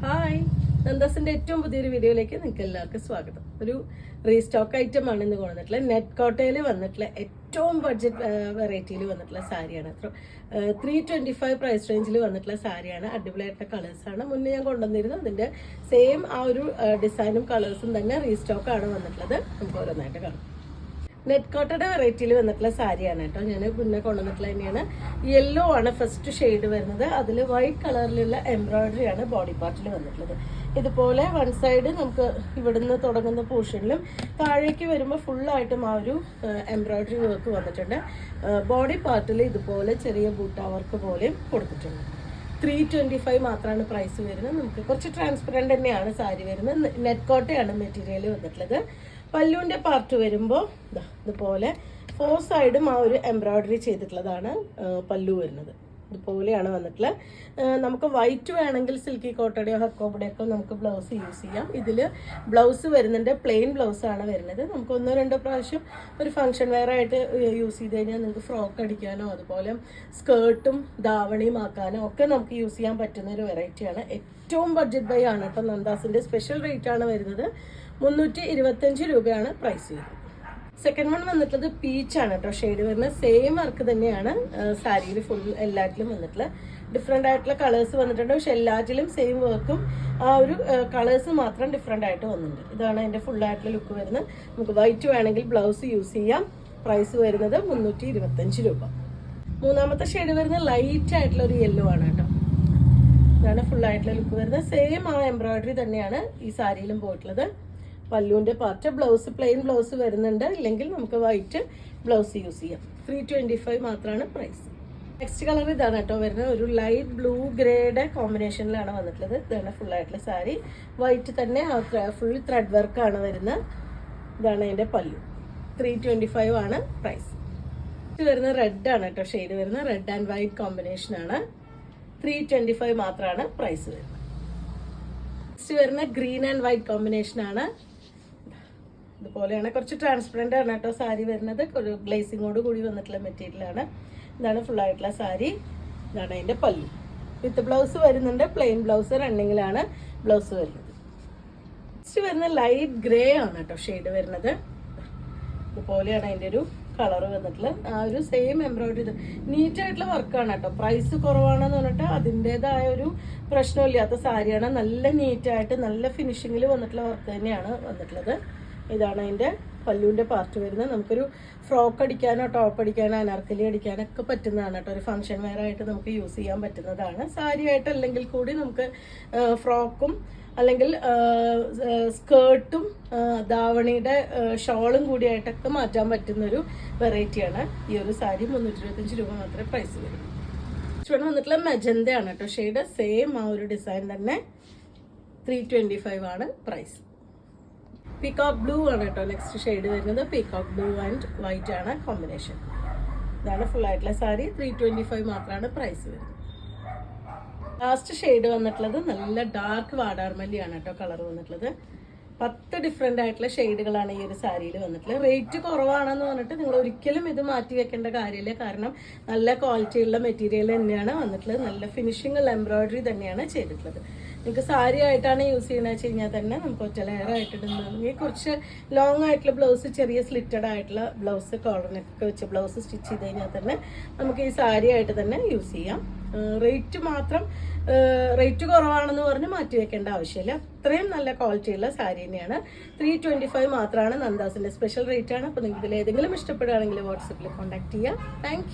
Hi, നന്ദാസിന്റെ ഏറ്റവും പുതിയൊരു വീഡിയോയിലേക്ക് നിങ്ങൾക്ക് എല്ലാവർക്കും സ്വാഗതം. ഒരു റീസ്റ്റോക്ക് ഐറ്റം ആണ് ഇന്ന് കൊണ്ടുവന്നിട്ടുള്ള നെറ്റ് കോട്ടയിൽ വന്നിട്ടുള്ള ഏറ്റവും ബഡ്ജറ്റ് വെറൈറ്റിയിൽ വന്നിട്ടുള്ള സാരിയാണ്. 325 പ്രൈസ് റേഞ്ചിൽ വന്നിട്ടുള്ള സാരിയാണ്. അടിപൊളിയായിട്ടുള്ള കളേഴ്സാണ്. മുന്നേ ഞാൻ കൊണ്ടുവന്നിരുന്നു. അതിന്റെ സെയിം ആ ഒരു ഡിസൈനും കളേഴ്സും തന്നെ റീസ്റ്റോക്ക് ആണ് വന്നിട്ടുള്ളത്. നമുക്ക് ഓരോന്നായിട്ട് കാണാം. നെറ്റ് കോട്ടയുടെ വെറൈറ്റിയിൽ വന്നിട്ടുള്ള സാരിയാണ് കേട്ടോ. ഞാൻ മുന്നേ കൊണ്ടുവന്നിട്ടുള്ള തന്നെയാണ്. യെല്ലോ ആണ് ഫസ്റ്റ് ഷെയ്ഡ് വരുന്നത്. അതിൽ വൈറ്റ് കളറിലുള്ള എംബ്രോയിഡറി ആണ് ബോഡി പാർട്ടിൽ വന്നിട്ടുള്ളത്. ഇതുപോലെ വൺ സൈഡ് നമുക്ക് ഇവിടുന്ന് തുടങ്ങുന്ന പോർഷനിലും താഴേക്ക് വരുമ്പോൾ ഫുള്ളായിട്ടും ആ ഒരു എംബ്രോയിഡറി വർക്ക് വന്നിട്ടുണ്ട്. ബോഡി പാർട്ടിൽ ഇതുപോലെ ചെറിയ ബൂട്ട വർക്ക് പോലെയും കൊടുത്തിട്ടുണ്ട്. 325 മാത്രമാണ് പ്രൈസ് വരുന്നത്. നമുക്ക് കുറച്ച് ട്രാൻസ്പെറൻറ്റ് തന്നെയാണ് സാരി വരുന്നത്. നെറ്റ് കോട്ടയാണ് മെറ്റീരിയൽ വന്നിട്ടുള്ളത്. പല്ലുവിൻ്റെ പാർട്ട് വരുമ്പോൾ ഇതുപോലെ 4 സൈഡും ആ ഒരു എംബ്രോയിഡറി ചെയ്തിട്ടുള്ളതാണ് പല്ലു വരുന്നത്. ഇതുപോലെയാണ് വന്നിട്ടുള്ളത്. നമുക്ക് വൈറ്റ് വേണമെങ്കിൽ സിൽക്കി കോട്ടയുടെയോ ഹക്കോബയുടെയൊക്കെ നമുക്ക് ബ്ലൗസ് യൂസ് ചെയ്യാം. ഇതിൽ ബ്ലൗസ് വരുന്നുണ്ട്, പ്ലെയിൻ ബ്ലൗസാണ് വരുന്നത്. നമുക്ക് 1-2 പ്രാവശ്യം ഒരു ഫംഗ്ഷൻ വെയർ ആയിട്ട് യൂസ് ചെയ്ത് കഴിഞ്ഞാൽ നിങ്ങൾക്ക് ഫ്രോക്ക് അടിക്കാനോ അതുപോലെ സ്കേർട്ടും ധാവണിയും ആക്കാനോ ഒക്കെ നമുക്ക് യൂസ് ചെയ്യാൻ പറ്റുന്ന ഒരു വെറൈറ്റിയാണ്. ഏറ്റവും ബഡ്ജറ്റ് ബൈ ആണ് കേട്ടോ. നന്ദാസിൻ്റെ സ്പെഷ്യൽ റേറ്റ് ആണ് വരുന്നത്. 325 രൂപയാണ് പ്രൈസ് വരുന്നത്. സെക്കൻഡ് വൺ വന്നിട്ടുള്ളത് പീച്ചാണ് കേട്ടോ. ഷെയ്ഡ് വരുന്നത് സെയിം വർക്ക് തന്നെയാണ് സാരിയിൽ ഫുൾ എല്ലാറ്റിലും വന്നിട്ടുള്ളത്. ഡിഫറെൻ്റ് ആയിട്ടുള്ള കളേഴ്സ് വന്നിട്ടുണ്ട്. പക്ഷെ എല്ലാറ്റിലും സെയിം വർക്കും ആ ഒരു കളേഴ്സ് മാത്രം ഡിഫറെൻ്റ് ആയിട്ട് വന്നിട്ടുണ്ട്. ഇതാണ് അതിൻ്റെ ഫുള്ളായിട്ടുള്ള ലുക്ക് വരുന്നത്. നമുക്ക് വൈറ്റ് വേണമെങ്കിൽ ബ്ലൗസ് യൂസ് ചെയ്യാം. പ്രൈസ് വരുന്നത് 325 രൂപ. മൂന്നാമത്തെ ഷെയ്ഡ് വരുന്നത് ലൈറ്റ് ആയിട്ടുള്ള ഒരു യെല്ലോ ആണ് കേട്ടോ. ഇതാണ് ഫുള്ളായിട്ടുള്ള ലുക്ക് വരുന്നത്. സെയിം ആ എംബ്രോയിഡറി തന്നെയാണ് ഈ സാരിയിലും പോയിട്ടുള്ളത്. പല്ലുവിൻ്റെ പാർട്ട് ബ്ലൗസ് പ്ലെയിൻ ബ്ലൗസ് വരുന്നുണ്ട്. ഇല്ലെങ്കിൽ നമുക്ക് വൈറ്റ് ബ്ലൗസ് യൂസ് ചെയ്യാം. 325 മാത്രമാണ് പ്രൈസ്. നെക്സ്റ്റ് കളർ ഇതാണ് കേട്ടോ വരുന്നത്. ഒരു ലൈറ്റ് ബ്ലൂ ഗ്രേയുടെ കോമ്പിനേഷനിലാണ് വന്നിട്ടുള്ളത്. ഇതാണ് ഫുള്ളായിട്ടുള്ള സാരി. വൈറ്റ് തന്നെ ഫുൾ ത്രെഡ് വർക്കാണ് വരുന്നത്. ഇതാണ് അതിൻ്റെ പല്ലു. 325 ആണ് പ്രൈസ്. ഇത് വരുന്നത് റെഡ് ആണ് കേട്ടോ. ഷെയ്ഡ് വരുന്നത് റെഡ് ആൻഡ് വൈറ്റ് കോമ്പിനേഷനാണ്. 325 മാത്രമാണ് പ്രൈസ് വരുന്നത്. നെക്സ്റ്റ് വരുന്ന ഗ്രീൻ ആൻഡ് വൈറ്റ് കോമ്പിനേഷനാണ്. ഇതുപോലെയാണ്. കുറച്ച് ട്രാൻസ്പെറൻ്റ് ആണ് കേട്ടോ സാരി വരുന്നത്. ഒരു ഗ്ലേസിങ്ങോട് കൂടി വന്നിട്ടുള്ള മെറ്റീരിയലാണ്. ഇതാണ് ഫുള്ളായിട്ടുള്ള സാരി. ഇതാണ് അതിൻ്റെ പല്ലു. വിത്ത് ബ്ലൗസ് വരുന്നുണ്ട്. പ്ലെയിൻ ബ്ലൗസ് റണ്ണിങ്ങിലാണ് ബ്ലൗസ് വരുന്നത്. നെക്സ്റ്റ് വരുന്ന ലൈറ്റ് ഗ്രേ ആണ് കേട്ടോ ഷെയ്ഡ് വരുന്നത്. ഇതുപോലെയാണ് അതിൻ്റെ ഒരു കളർ വന്നിട്ടുള്ളത്. ആ ഒരു സെയിം എംബ്രോയിഡറി നീറ്റായിട്ടുള്ള വർക്കാണ് കേട്ടോ. പ്രൈസ് കുറവാണെന്ന് പറഞ്ഞിട്ട് അതിൻ്റെതായ ഒരു പ്രശ്നമില്ലാത്ത സാരിയാണ്. നല്ല നീറ്റായിട്ട് നല്ല ഫിനിഷിങ്ങിൽ വന്നിട്ടുള്ള വർക്ക് തന്നെയാണ് വന്നിട്ടുള്ളത്. ഇതാണ് അതിൻ്റെ പല്ലുവിൻ്റെ പാർട്ട് വരുന്നത്. നമുക്കൊരു ഫ്രോക്ക് അടിക്കാനോ ടോപ്പ് അടിക്കാനോ അനാർക്കലി അടിക്കാനൊക്കെ പറ്റുന്നതാണ് കേട്ടോ. ഒരു ഫംഗ്ഷൻ വെയർ ആയിട്ട് നമുക്ക് യൂസ് ചെയ്യാൻ പറ്റുന്നതാണ്. സാരി ആയിട്ട് അല്ലെങ്കിൽ കൂടി നമുക്ക് ഫ്രോക്കും അല്ലെങ്കിൽ സ്കേർട്ടും ധാവണിയുടെ ഷോളും കൂടിയായിട്ടൊക്കെ മാറ്റാൻ പറ്റുന്നൊരു വെറൈറ്റിയാണ് ഈ ഒരു സാരി. 325 രൂപ മാത്രമേ പ്രൈസ് വരും. ചുവട് വന്നിട്ടുള്ള മെജന്തയാണ് കേട്ടോ ഷെയ്ഡ്. സെയിം ആ ഒരു ഡിസൈൻ തന്നെ. 325 ആണ് പ്രൈസ്. പീകോക്ക് ബ്ലൂ ആണ് കേട്ടോ നെക്സ്റ്റ് ഷെയ്ഡ് വരുന്നത്. പീകോക്ക് ബ്ലൂ ആൻഡ് വൈറ്റ് ആണ് കോമ്പിനേഷൻ. ഇതാണ് ഫുള്ളായിട്ടുള്ള സാരി. 325 മാത്രമാണ് പ്രൈസ് വരുന്നത്. ലാസ്റ്റ് ഷെയ്ഡ് വന്നിട്ടുള്ളത് നല്ല ഡാർക്ക് വാടാർമല്ലിയാണ് കേട്ടോ കളർ വന്നിട്ടുള്ളത്. 10 ഡിഫറെൻ്റ് ആയിട്ടുള്ള ഷെയ്ഡുകളാണ് ഈ ഒരു സാരിയിൽ വന്നിട്ടുള്ളത്. റേറ്റ് കുറവാണെന്ന് പറഞ്ഞിട്ട് നിങ്ങൾ ഒരിക്കലും ഇത് മാറ്റി വെക്കേണ്ട കാര്യമില്ല. കാരണം നല്ല ക്വാളിറ്റിയുള്ള മെറ്റീരിയൽ തന്നെയാണ് വന്നിട്ടുള്ളത്. നല്ല ഫിനിഷിംഗ് എംബ്രോയിഡറി തന്നെയാണ് ചെയ്തിട്ടുള്ളത്. നിങ്ങൾക്ക് സാരി ആയിട്ടാണ് യൂസ് ചെയ്യണമെന്ന് വെച്ച് കഴിഞ്ഞാൽ തന്നെ നമുക്ക് ഒറ്റ ലെയർ ആയിട്ട് ഇടുന്നെങ്കിൽ കുറച്ച് ലോങ് ആയിട്ടുള്ള ബ്ലൗസ്, ചെറിയ സ്ലിറ്റഡ് ആയിട്ടുള്ള ബ്ലൗസ്, കോളറിനൊക്കെ വെച്ച് ബ്ലൗസ് സ്റ്റിച്ച് ചെയ്ത് കഴിഞ്ഞാൽ തന്നെ നമുക്ക് ഈ സാരി ആയിട്ട് തന്നെ യൂസ് ചെയ്യാം. റേറ്റ് കുറവാണെന്ന് പറഞ്ഞ് മാറ്റി വെക്കേണ്ട ആവശ്യമില്ല. അത്രയും നല്ല ക്വാളിറ്റിയുള്ള സാരി തന്നെയാണ്. 325 മാത്രമാണ് നന്ദാസിൻ്റെ സ്പെഷ്യൽ റേറ്റ് ആണ്. അപ്പോൾ നിങ്ങൾക്ക് ഇതിൽ ഏതെങ്കിലും ഇഷ്ടപ്പെടുകയാണെങ്കിൽ വാട്സപ്പിൽ കോൺടാക്ട് ചെയ്യാം. താങ്ക്